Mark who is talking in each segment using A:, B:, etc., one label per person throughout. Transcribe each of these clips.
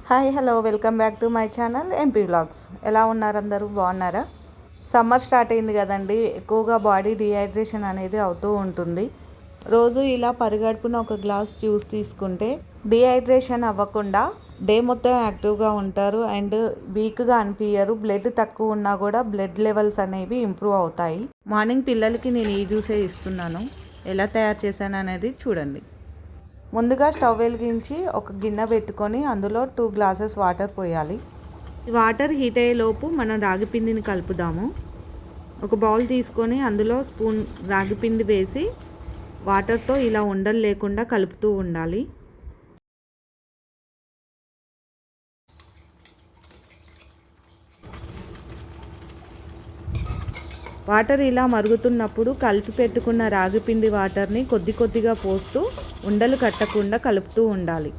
A: Hi hello welcome back to my channel MP vlogs. ఎలా ఉన్నారు అందరూ? బాగున్నారా? సమ్మర్ స్టార్ట్ అయింది కదండి, ఎక్కువగా బాడీ డిహైడ్రేషన్ అనేది అవుతూ ఉంటుంది. రోజు ఇలా పరిగడుపున ఒక గ్లాస్ జ్యూస్ తీసుకుంటే డిహైడ్రేషన్ అవ్వకుండా డే మొత్తం యాక్టివ్గా ఉంటారు అండ్ వీక్గా అనిపించరు. బ్లడ్ తక్కువ ఉన్నా కూడా బ్లడ్ లెవెల్స్ అనేవి ఇంప్రూవ్ అవుతాయి. మార్నింగ్ పిల్లలకి నేను ఈ జ్యూసే ఇస్తున్నాను. ఎలా తయారు చేశాను అనేది చూడండి. ముందుగా స్టవ్ వెలిగించి ఒక గిన్నె పెట్టుకొని అందులో 2 గ్లాసెస్ వాటర్ పోయాలి. ఈ వాటర్ హీట్ అయ్యేలోపు మనం రాగిపిండిని కలుపుదాము. ఒక బౌల్ తీసుకొని అందులో స్పూన్ రాగిపిండి వేసి వాటర్తో ఇలా ఉండలు లేకుండా కలుపుతూ ఉండాలి. వాటర్ ఇలా మరుగుతున్నప్పుడు కలిపి పెట్టుకున్న రాగిపిండి వాటర్ని కొద్ది కొద్దిగా పోస్తూ ఉండలు కట్టకుండా కలుపుతూ ఉండాలి.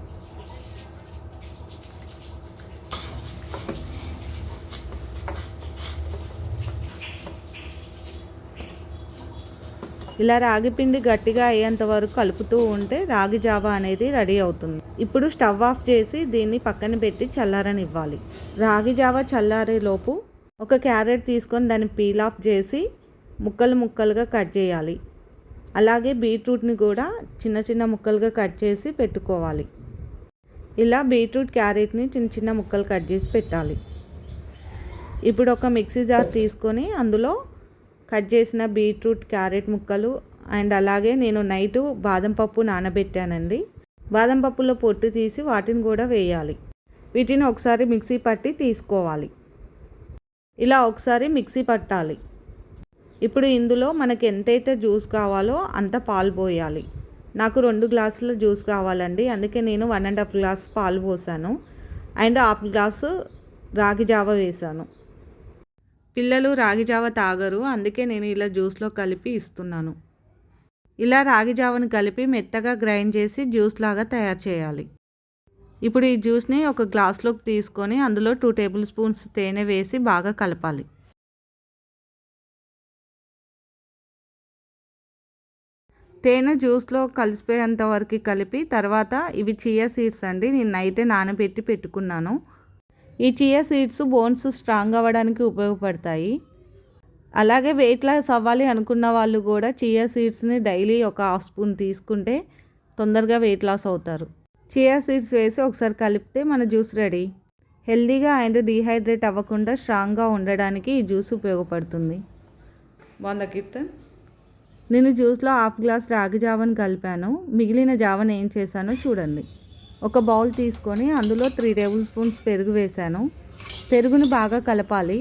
A: ఇలా రాగిపిండి గట్టిగా అయ్యేంత వరకు కలుపుతూ ఉంటే రాగి జావా అనేది రెడీ అవుతుంది. ఇప్పుడు స్టవ్ ఆఫ్ చేసి దీన్ని పక్కన పెట్టి చల్లారనివ్వాలి. రాగి జావా చల్లారేలోపు ఒక క్యారెట్ తీసుకొని దాన్ని పీల్ ఆఫ్ చేసి ముక్కలు ముక్కలుగా కట్ చేయాలి. అలాగే బీట్రూట్ని కూడా చిన్న చిన్న ముక్కలుగా కట్ చేసి పెట్టుకోవాలి. ఇలా బీట్రూట్ క్యారెట్ని చిన్న చిన్న ముక్కలు కట్ చేసి పెట్టాలి. ఇప్పుడు ఒక మిక్సీ జార్ తీసుకొని అందులో కట్ చేసిన బీట్రూట్ క్యారెట్ ముక్కలు అండ్ అలాగే నేను నైటు బాదం పప్పు నానబెట్టానండి. బాదం పప్పులో పొట్టు తీసి వాటిని కూడా వేయాలి. వీటిని ఒకసారి మిక్సీ పట్టి తీసుకోవాలి. ఇలా ఒకసారి మిక్సీ పట్టాలి. ఇప్పుడు ఇందులో మనకి ఎంతైతే జ్యూస్ కావాలో అంత పాలు పోయాలి. నాకు 2 గ్లాసుల జ్యూస్ కావాలండి, అందుకే నేను 1.5 గ్లాస్ పాలు పోసాను అండ్ 1/2 గ్లాసు రాగి జావ వేసాను. పిల్లలు రాగి జావ తాగరు, అందుకే నేను ఇలా జ్యూస్లో కలిపి ఇస్తున్నాను. ఇలా రాగి జావను కలిపి మెత్తగా గ్రైండ్ చేసి జ్యూస్ లాగా తయారు చేయాలి. ఇప్పుడు ఈ జ్యూస్ని ఒక గ్లాస్లోకి తీసుకొని అందులో 2 టేబుల్ స్పూన్స్ తేనె వేసి బాగా కలపాలి. తేనె జ్యూస్లో కలిసిపోయేంత వరకు కలిపి తర్వాత ఇవి చియా సీడ్స్ అండి, నేను నైటే నానబెట్టి పెట్టుకున్నాను. ఈ చియా సీడ్స్ బోన్స్ స్ట్రాంగ్ అవ్వడానికి ఉపయోగపడతాయి. అలాగే వెయిట్ లాస్ అవ్వాలి అనుకున్న వాళ్ళు కూడా చియా సీడ్స్ని డైలీ ఒక 1/2 స్పూన్ తీసుకుంటే తొందరగా వెయిట్ లాస్ అవుతారు. చియా సీడ్స్ వేసి ఒకసారి కలిపితే మన జ్యూస్ రెడీ. హెల్తీగా అండ్ డీహైడ్రేట్ అవ్వకుండా స్ట్రాంగ్గా ఉండడానికి ఈ జ్యూస్ ఉపయోగపడుతుంది. బాగుందా కీర్తన్? నేను జ్యూస్లో 1/2 గ్లాస్ రాగి జావను కలిపాను. మిగిలిన జావను ఏం చేశానో చూడండి. ఒక బౌల్ తీసుకొని అందులో 3 టేబుల్ స్పూన్స్ పెరుగు వేశాను. పెరుగును బాగా కలపాలి.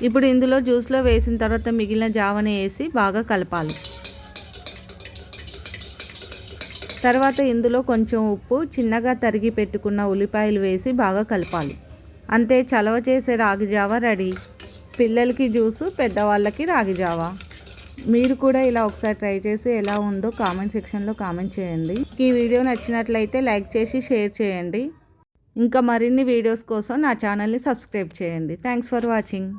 A: ఇప్పుడు ఇందులో జ్యూస్లో వేసిన తర్వాత మిగిలిన జావని వేసి బాగా కలపాలి. తర్వాత ఇందులో కొంచెం ఉప్పు, చిన్నగా తరిగి పెట్టుకున్న ఉల్లిపాయలు వేసి బాగా కలపాలి. అంతే, చలవ చేసే రాగి జావా రెడీ. పిల్లలకి జ్యూసు, పెద్దవాళ్ళకి రాగి జావా. మీరు కూడా ఇలా ఒకసారి ట్రై చేసి ఎలా ఉందో కామెంట్ సెక్షన్లో కామెంట్ చేయండి. ఈ వీడియో నచ్చినట్లయితే లైక్ చేసి షేర్ చేయండి. ఇంకా మరిన్ని వీడియోస్ కోసం నా ఛానల్ని సబ్స్క్రైబ్ చేయండి. Thanks for watching.